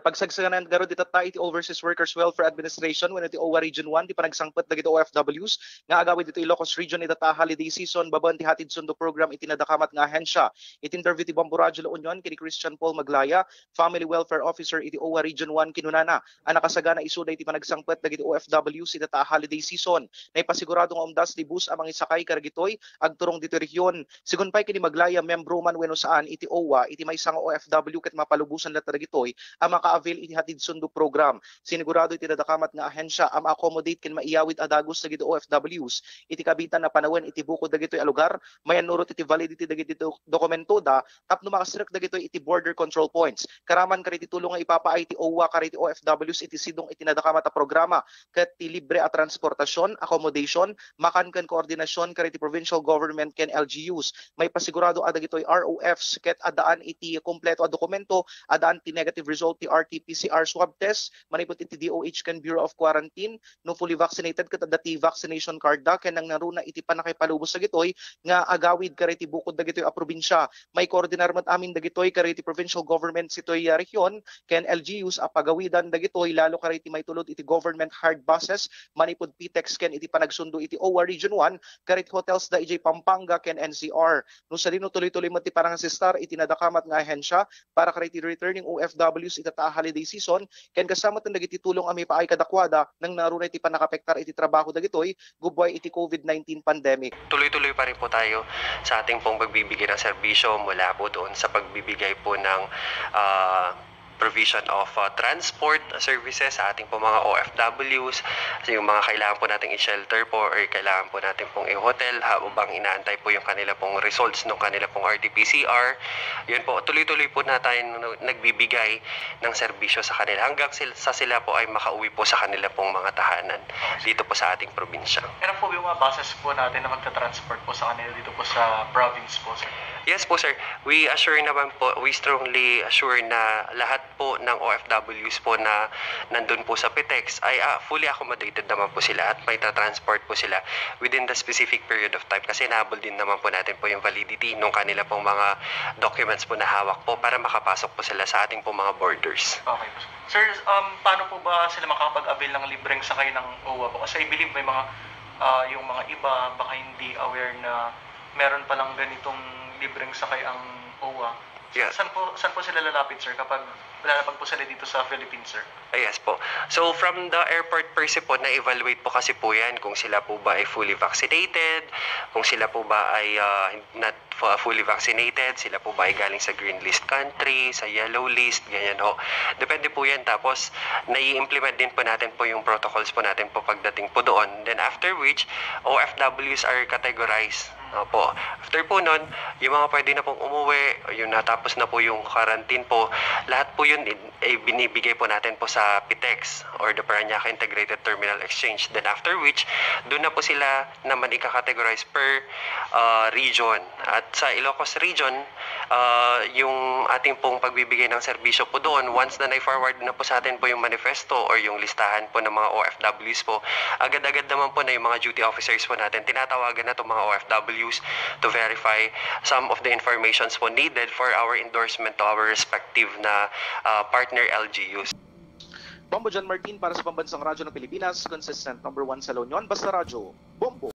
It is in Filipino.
Pagsagsanan garo dita tayo iti Overseas Workers Welfare Administration when iti OWA Region 1 di panagsangpet dagiti OFWs nga agawid iti Ilocos Region iti holiday season baban ti hatid sundo program iti nadakamat nga ahensya. Iti interview ti Bamborajo La Union kini Christian Paul Maglaya, Family Welfare Officer iti OWA Region 1 kinunana. Ang nakasagana isuda iti panagsangpet dagiti OFWs iti holiday season. Naipasigurado nga umdas di bus amang isakay karagitoy agturong dito region. Sigun pay kini Maglaya membro man wenno saan iti OWA iti maysa nga OFW ket mapalubusan lat dagitoy ang maka-avail iti hatid sundo program. Sinigurado iti nadakamat nga ahensya ang accommodate ken maiyawid adagos dagiti OFWs iti kabitan na panawen iti bukod dagitoy a lugar mayanurot iti validity dagiti dokumento da tapno makastrek dagitoy iti border control points. Karaman kariti tulong nga ipapaay iti OWA kariti OFWs iti sidong iti nadakamat a programa ket ti libre a transportasyon, accommodation, makan ken koordinasyon kariti provincial government ken LGUs. May pasigurado adagitoy ROFs ket adaan iti kompleto a dokumento, adaan ti negative result ti RT-PCR swab test, manipot iti DOH ken Bureau of Quarantine, no fully vaccinated ket dati vaccination card da ken nang naruna iti panakipalubos dagitoy nga agawid kariti bukod dagitoy a probinsya. May koordinar met amin dagitoy kariti provincial government sitoy region ken LGUs a pagawidan dagitoy lalo kariti may tulod iti government hard buses, manipod PTEX ken iti panagsundo iti OWA Region 1 kariti hotels da ijay Pampanga ken NCR. No sa dino tuloy-tuloy met ti panangasistar iti nadakamat nga ahensya para kariti returning OFWs iti holiday season ken kasama ten dagiti tulong ami paay kadakwada nang narunay iti panakapektar iti trabaho dagitoy gubway iti COVID-19 pandemic. Tuloy-tuloy pa rin po tayo sa ating pong pagbibigay ng serbisyo mula po doon sa pagbibigay po ng provision of transport services sa ating po mga OFWs, yung mga kailangan po nating i-shelter po or kailangan po natin pong i-hotel habang inaantay po yung kanila pong results ng kanila pong RT-PCR. Yun po, tuloy-tuloy po na tayo nagbibigay ng serbisyo sa kanila hanggang sila po ay makauwi po sa kanila pong mga tahanan dito po sa ating probinsya. Ano po yung mga buses po natin na magta-transport po sa kanila dito po sa province po, sir? Yes po, sir. We strongly assure na lahat po ng OFWs po na nandun po sa PTEX ay fully accommodated naman po sila at may transport po sila within the specific period of time kasi nahabol din naman po natin po yung validity ng kanila pong mga documents po na hawak po para makapasok po sila sa ating po mga borders. Okay po. Sir, paano po ba sila makakapag-avail ng libreng sakay ng OWA po? Kasi I believe may mga yung mga iba baka hindi aware na meron palang ganitong libreng sakay ang OWA. Yeah. Saan po sila lalapit, sir, kapag lalapag po sila dito sa Philippines, sir? Yes po. So from the airport per se po, na-evaluate po kasi po yan kung sila po ba ay fully vaccinated, kung sila po ba ay not fully vaccinated, sila po ba ay galing sa green list country, sa yellow list, ganyan ho. Depende po yan. Tapos, nai-implement din po natin po yung protocols po natin po pagdating po doon. Then after which, OFWs are categorized. Opo. After po nun, yung mga pwede na pong umuwi, yung natapos na po yung quarantine po, lahat po yun ay binibigay po natin po sa PTEX or the Parañaque Integrated Terminal Exchange. Then after which, doon na po sila naman ika-categorize per region. At sa Ilocos Region, yung ating pong pagbibigay ng serbisyo po doon, once na na-forward na po sa atin po yung manifesto or yung listahan po ng mga OFWs po, agad-agad naman po na yung mga duty officers po natin, tinatawagan na itong mga OFWs to verify some of the informations po needed for our endorsement to our respective na partner LGUs. Bombo John Martin para sa Pambansang Radyo ng Pilipinas, consistent number 1 sa La Union, Basta Radyo, Bombo!